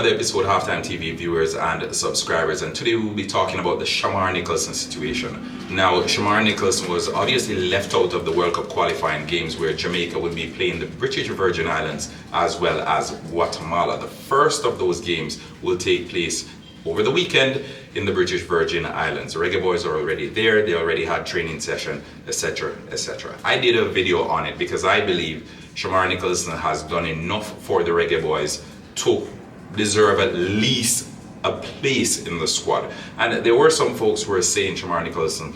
another episode, Halftime TV viewers and subscribers, and today we will be talking about the Shamar Nicholson situation. Now, Shamar Nicholson was obviously left out of the World Cup qualifying games where Jamaica will be playing the British Virgin Islands as well as Guatemala. The first of those games will take place over the weekend in the British Virgin Islands. The Reggae Boys are already there, they already had training session, etc, etc. I did a video on it because I believe Shamar Nicholson has done enough for the Reggae Boys to deserve at least a place in the squad. And there were some folks who were saying Shamar Nicholson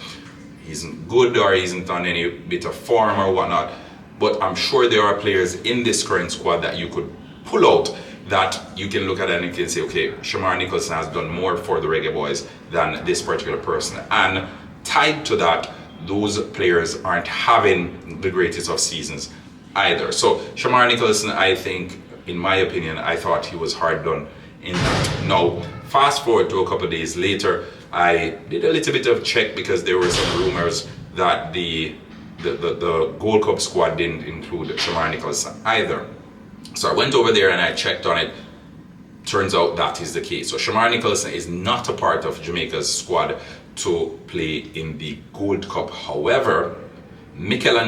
isn't good or isn't on any bit of form or whatnot, but I'm sure there are players in this current squad that you could pull out that you can look at and you can say, okay, Shamar Nicholson has done more for the Reggae Boys than this particular person. And tied to that, those players aren't having the greatest of seasons either. So Shamar Nicholson, I think, in my opinion, I thought he was hard done in that. Now, fast forward to a couple of days later, I did a little bit of check because there were some rumors that the Gold Cup squad didn't include Shamar Nicholson either. So I went over there and I checked on it. Turns out that is the case. So Shamar Nicholson is not a part of Jamaica's squad to play in the Gold Cup. However, Michail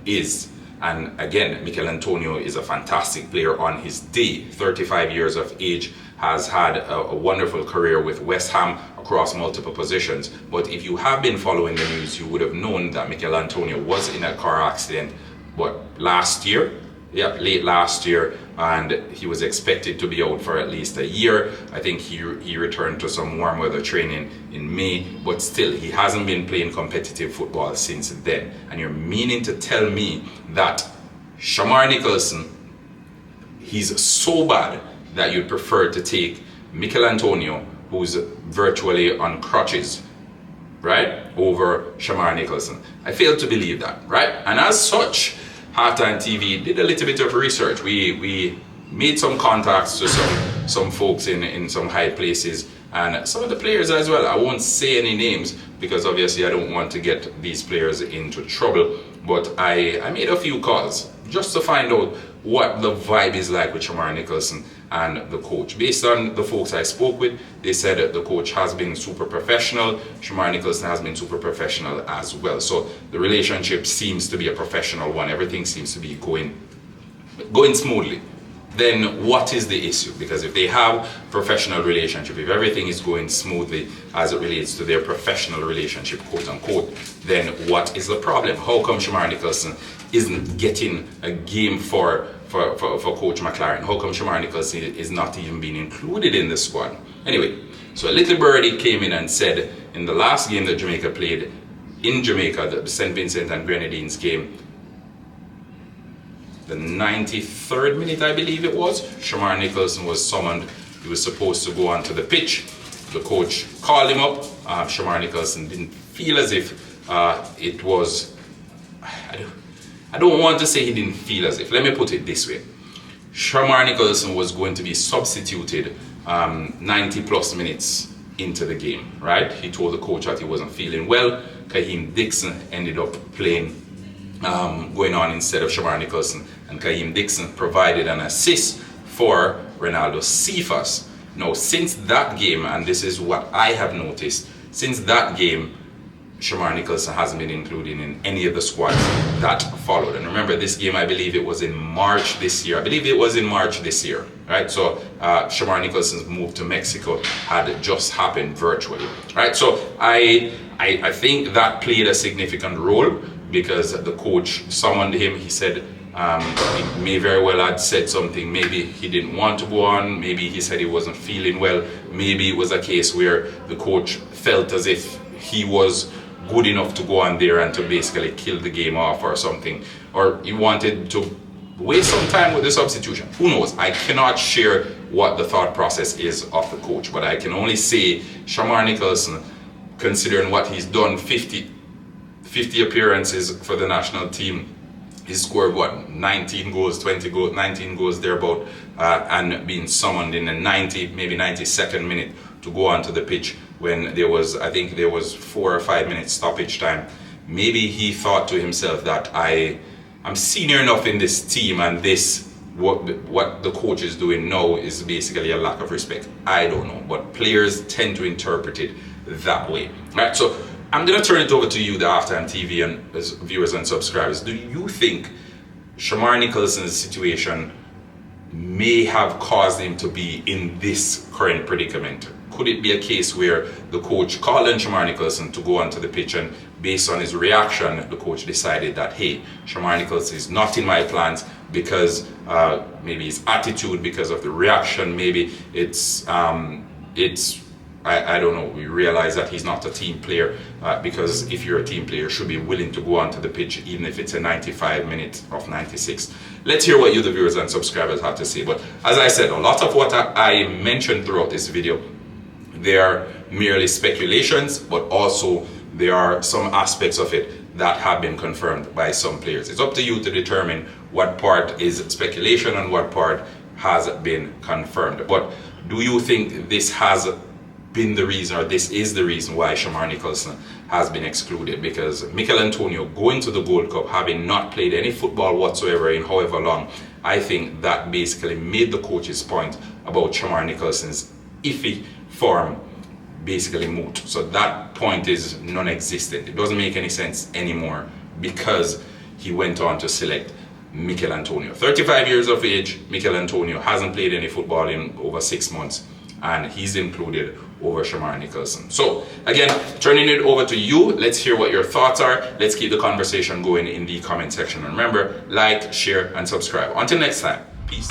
is. And again, Michail is a fantastic player on his day. 35 years of age, has had a wonderful career with West Ham across multiple positions. But if you have been following the news, you would have known that Michail was in a car accident, last year? Yeah, late last year, and he was expected to be out for at least a year. I think he returned to some warm weather training in May, but still he hasn't been playing competitive football since then. And you're meaning to tell me that Shamar Nicholson, he's so bad that you'd prefer to take Michail, who's virtually on crutches, right, over Shamar Nicholson? I fail to believe that, right? And as such, Halftime TV did a little bit of research. We made some contacts to some folks in some high places and some of the players as well. I won't say any names because obviously I don't want to get these players into trouble, but I made a few calls just to find out what the vibe is like with Shamar Nicholson and the coach. Based on the folks I spoke with, they said that the coach has been super professional. Shamar Nicholson has been super professional as well. So the relationship seems to be a professional one. Everything seems to be going smoothly. Then what is the issue? Because if they have professional relationship, if everything is going smoothly as it relates to their professional relationship, quote unquote, then what is the problem? How come Shamar Nicholson isn't getting a game for Coach McLaren? How come Shamar Nicholson is not even being included in the squad? Anyway, so a little birdie came in and said in the last game that Jamaica played in Jamaica, the St. Vincent and Grenadines game, the 93rd minute, I believe it was, Shamar Nicholson was summoned. He was supposed to go onto the pitch. The coach called him up. Shamar Nicholson didn't feel as if it was... I don't want to say he didn't feel as if. Let me put it this way. Shamar Nicholson was going to be substituted 90 plus minutes into the game, right? He told the coach that he wasn't feeling well. Kaheem Dixon ended up playing, going on instead of Shamar Nicholson, and Kaheem Dixon provided an assist for Ronaldo Cephas. Now, since that game, and this is what I have noticed, since that game, Shamar Nicholson hasn't been included in any of the squads that followed. And remember, this game, I believe it was in March this year. Right? So Shamar Nicholson's move to Mexico had just happened virtually, right? So I think that played a significant role because the coach summoned him. He said he may very well had said something. Maybe he didn't want to go on. Maybe he said he wasn't feeling well. Maybe it was a case where the coach felt as if he was good enough to go on there and to basically kill the game off or something, or he wanted to waste some time with the substitution. Who knows? I cannot share what the thought process is of the coach, but I can only say Shamar Nicholson, considering what he's done, 50 appearances for the national team, he's scored 19 goals, 20 goals, 19 goals thereabout, and being summoned in the 92nd minute to go onto the pitch when there was, I think there was 4 or 5 minutes stoppage time. Maybe he thought to himself that I'm senior enough in this team and this what the coach is doing now is basically a lack of respect. I don't know, but players tend to interpret it that way. Right, so I'm gonna turn it over to you, the Halftime TV and viewers and subscribers. Do you think Shamar Nicholson's situation may have caused him to be in this current predicament? Could it be a case where the coach called on Shamar Nicholson to go onto the pitch, and based on his reaction, the coach decided that, hey, Shamar Nicholson is not in my plans because maybe his attitude, because of the reaction, maybe it's I don't know, we realize that he's not a team player, because if you're a team player, you should be willing to go onto the pitch even if it's a 95 minutes of 96. Let's hear what you, the viewers and subscribers, have to say. But as I said, a lot of what I mentioned throughout this video, they are merely speculations, but also there are some aspects of it that have been confirmed by some players. It's up to you to determine what part is speculation and what part has been confirmed. But do you think this has been the reason, or this is the reason why Shamar Nicholson has been excluded? Because Michail going to the Gold Cup, having not played any football whatsoever in however long, I think that basically made the coach's point about Shamar Nicholson's iffy form basically moot. So that point is non-existent. It doesn't make any sense anymore because he went on to select Michail. 35 years of age, Michail hasn't played any football in over 6 months, and he's included over Shamar Nicholson. So again, turning it over to you. Let's hear what your thoughts are. Let's keep the conversation going in the comment section. And remember, like, share, and subscribe. Until next time, peace.